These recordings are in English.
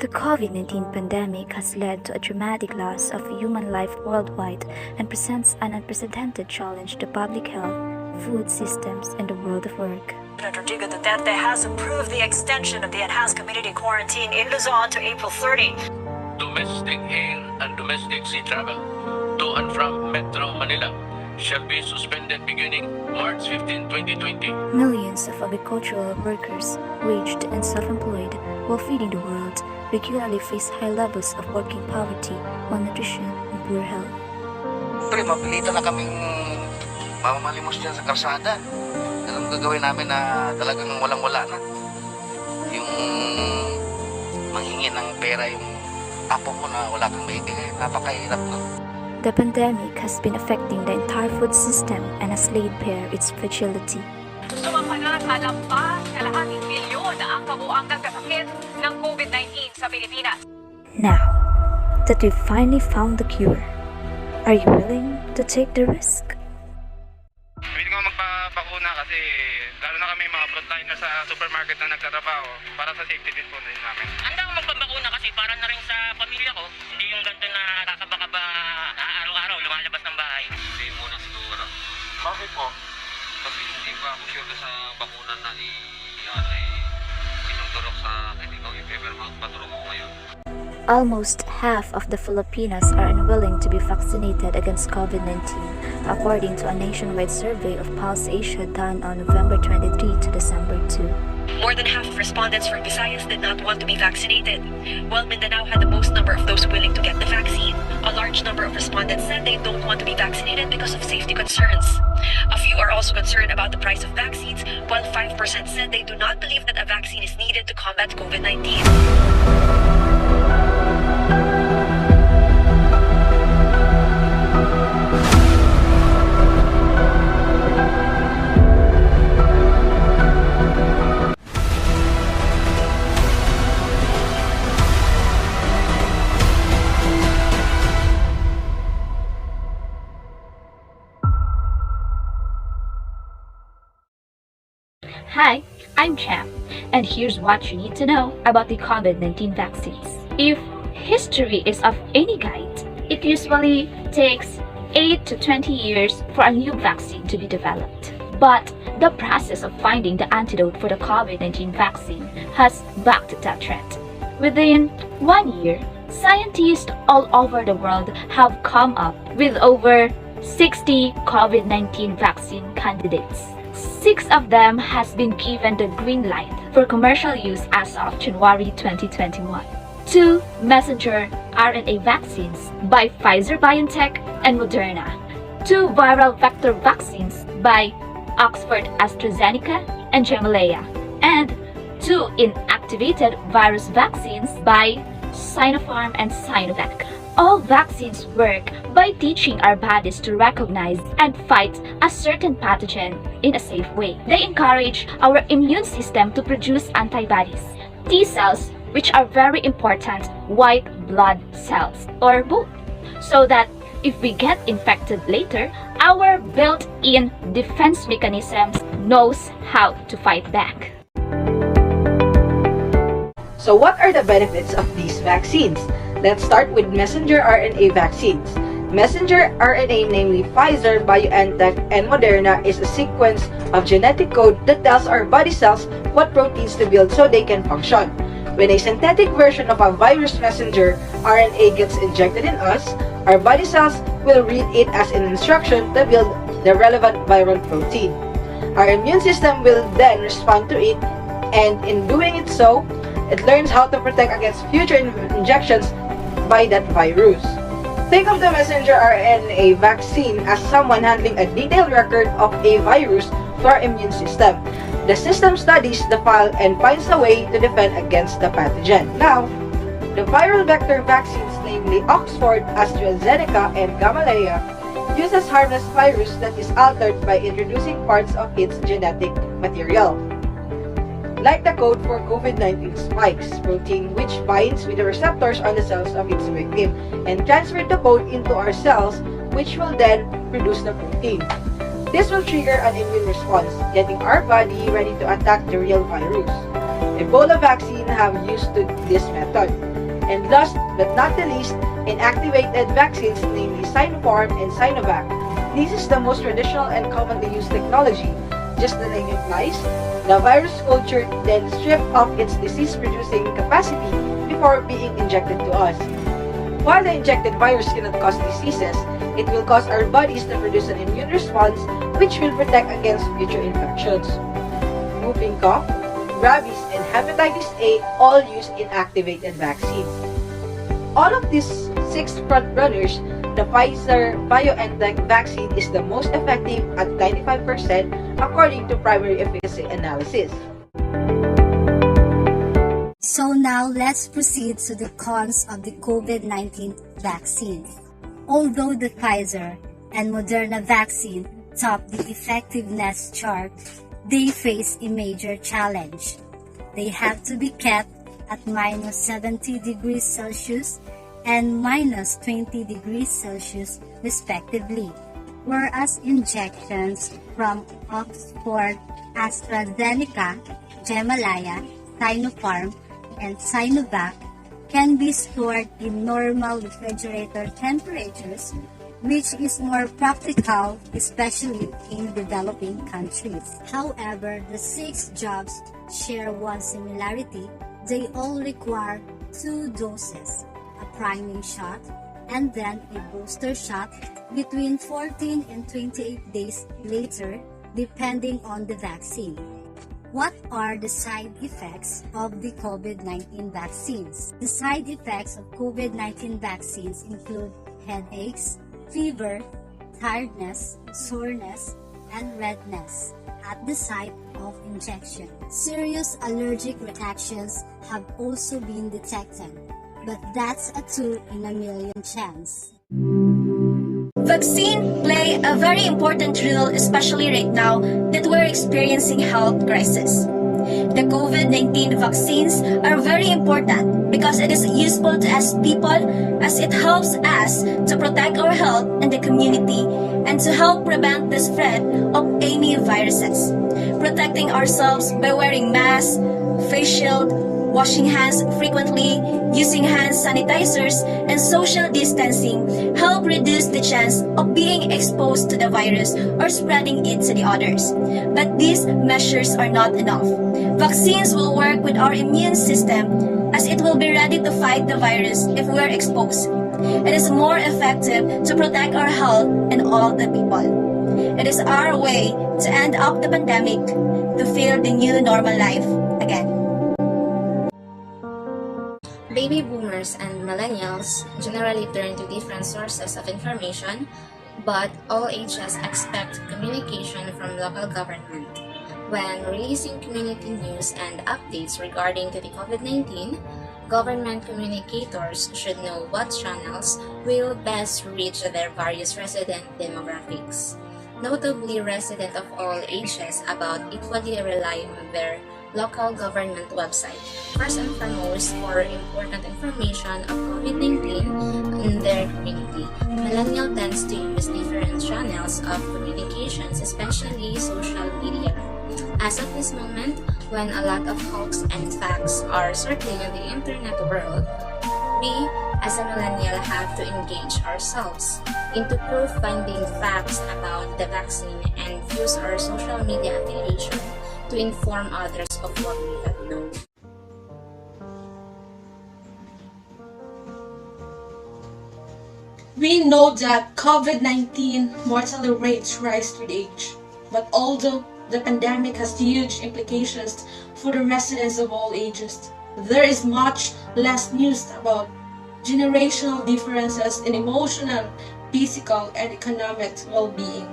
The COVID-19 pandemic has led to a dramatic loss of human life worldwide and presents an unprecedented challenge to public health, food systems, and the world of work. President Rodrigo Duterte has approved the extension of the enhanced community quarantine in Luzon to April 30. Domestic air and domestic sea travel to and from Metro Manila shall be suspended beginning March 15, 2020. Millions of agricultural workers, waged and self-employed, while feeding the world, regularly face high levels of working poverty, malnutrition, and poor health. Pre, mapilitan na kaming mamamalimos dyan sa karsada. Anong gagawin namin na talagang walang-wala na? Yung manghingi ng pera yung apo mo na wala kang maibigay, napakahirap na. The pandemic has been affecting the entire food system and has laid bare its fragility. Sumampalat halampas kalahating milyon ang kabuang nagkasakit ng COVID-19 sa Pilipinas. Now that we've finally found the cure, are you willing to take the risk? Pwede ko magpabakuna kasi lalo na kami mga frontliner sa supermarket na nagtatrabaho para sa safety din po namin. Handa ako magpabakuna kasi para na rin sa pamilya ko. Hindi yung ganito na kakaba-kaba araw-araw lumalabas ng bahay. Hindi muna siguro. Bakit po? Kasi hindi pa ako sure sa bakuna na sinudurok sa akin. Ikaw if ever magpaturo ko ngayon. Almost half of the Filipinos are unwilling to be vaccinated against COVID-19, according to a nationwide survey of Pulse Asia done on November 23 to December 2. More than half of respondents from Visayas did not want to be vaccinated, while Mindanao had the most number of those willing to get the vaccine. A large number of respondents said they don't want to be vaccinated because of safety concerns. A few are also concerned about the price of vaccines, while 5% said they do not believe that a vaccine is needed to combat COVID-19. Hi, I'm Cham, and here's what you need to know about the COVID-19 vaccines. If history is of any guide, it usually takes 8 to 20 years for a new vaccine to be developed. But the process of finding the antidote for the COVID-19 vaccine has bucked that trend. Within 1 year, scientists all over the world have come up with over 60 COVID-19 vaccine candidates. 6 of them has been given the green light for commercial use as of January 2021. 2 messenger RNA vaccines by Pfizer-BioNTech and Moderna. 2 viral vector vaccines by Oxford AstraZeneca and Gemalea. And 2 inactivated virus vaccines by Sinopharm and Sinovac. All vaccines work by teaching our bodies to recognize and fight a certain pathogen in a safe way. They encourage our immune system to produce antibodies, T cells, which are very important white blood cells, or both, so that if we get infected later, our built-in defense mechanisms knows how to fight back. So what are the benefits of these vaccines? Let's start with messenger RNA vaccines. Messenger RNA, namely Pfizer, BioNTech, and Moderna, is a sequence of genetic code that tells our body cells what proteins to build so they can function. When a synthetic version of a virus messenger RNA gets injected in us, our body cells will read it as an instruction to build the relevant viral protein. Our immune system will then respond to it, and in doing it so, it learns how to protect against future injections by that virus. Think of the messenger RNA vaccine as someone handling a detailed record of a virus to our immune system. The system studies the file and finds a way to defend against the pathogen. Now, the viral vector vaccines, namely Oxford, AstraZeneca, and Gemalea, uses harmless virus that is altered by introducing parts of its genetic material, like the code for COVID-19 spikes protein, which binds with the receptors on the cells of its victim and transfer the code into our cells, which will then produce the protein. This will trigger an immune response, getting our body ready to attack the real virus. Ebola vaccine have used this method. And last but not the least, inactivated vaccines, namely Sinopharm and Sinovac. This is the most traditional and commonly used technology. Just the name implies, the virus cultured then stripped of its disease-producing capacity before being injected to us. While the injected virus cannot cause diseases, it will cause our bodies to produce an immune response which will protect against future infections. Whooping cough, rabies, and hepatitis A all use inactivated vaccines. All of these 6 frontrunners, the Pfizer-BioNTech vaccine is the most effective at 95% according to primary efficacy analysis. So now let's proceed to the cons of the COVID-19 vaccine. Although the Pfizer and Moderna vaccine top the effectiveness chart, they face a major challenge. They have to be kept at minus 70 degrees Celsius and minus 20 degrees Celsius respectively, whereas injections from Oxford, AstraZeneca, Gemalaya, Sinopharm, and Sinovac can be stored in normal refrigerator temperatures, which is more practical, especially in developing countries. However, the 6 jobs share one similarity. They all require 2 doses, a priming shot, and then a booster shot between 14 and 28 days later, depending on the vaccine. What are the side effects of the COVID-19 vaccines? The side effects of COVID-19 vaccines include headaches, fever, tiredness, soreness, and redness at the site of injection. Serious allergic reactions have also been detected, but that's a 2 in a million chance. Vaccine play a very important role, especially right now that we're experiencing health crisis. The COVID-19 vaccines are very important because it is useful to us people as it helps us to protect our health and the community and to help prevent the spread of any viruses. Protecting ourselves by wearing masks, face shield, washing hands frequently, using hand sanitizers, and social distancing help reduce the chance of being exposed to the virus or spreading it to the others. But these measures are not enough. Vaccines will work with our immune system as it will be ready to fight the virus if we are exposed. It is more effective to protect our health and all the people. It is our way to end up the pandemic, to feel the new normal life again. Baby boomers and millennials generally turn to different sources of information, but all ages expect communication from local government. When releasing community news and updates regarding to the COVID-19, government communicators should know what channels will best reach their various resident demographics. Notably, residents of all ages about equally rely on their local government website, first and foremost for important information of COVID-19 in their community. Millennial tends to use different channels of communications, especially social media. As of this moment, when a lot of hoax and facts are circling in the internet world, we as a millennial have to engage ourselves into proof-finding facts about the vaccine and use our social media affiliation to inform others of what we have known. We know that COVID-19 mortality rates rise with age, but although the pandemic has huge implications for the residents of all ages, there is much less news about generational differences in emotional, physical, and economic well-being.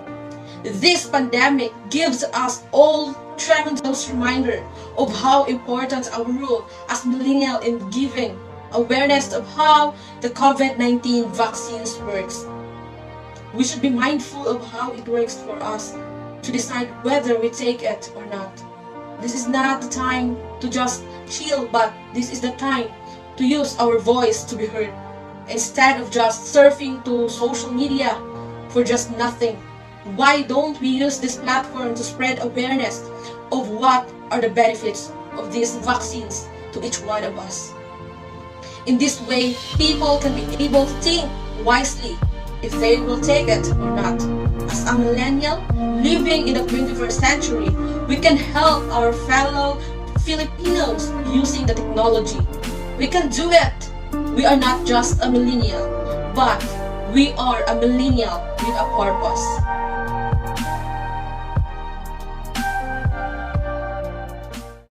This pandemic gives us all tremendous reminder of how important our role as millennials in giving awareness of how the COVID-19 vaccines works. We should be mindful of how it works for us to decide whether we take it or not. This is not the time to just chill, but this is the time to use our voice to be heard, instead of just surfing to social media for just nothing. Why don't we use this platform to spread awareness of what are the benefits of these vaccines to each one of us. In this way, people can be able to think wisely if they will take it or not. As a millennial living in the 21st century, we can help our fellow Filipinos using the technology. We can do it. We are not just a millennial, but we are a millennial with a purpose.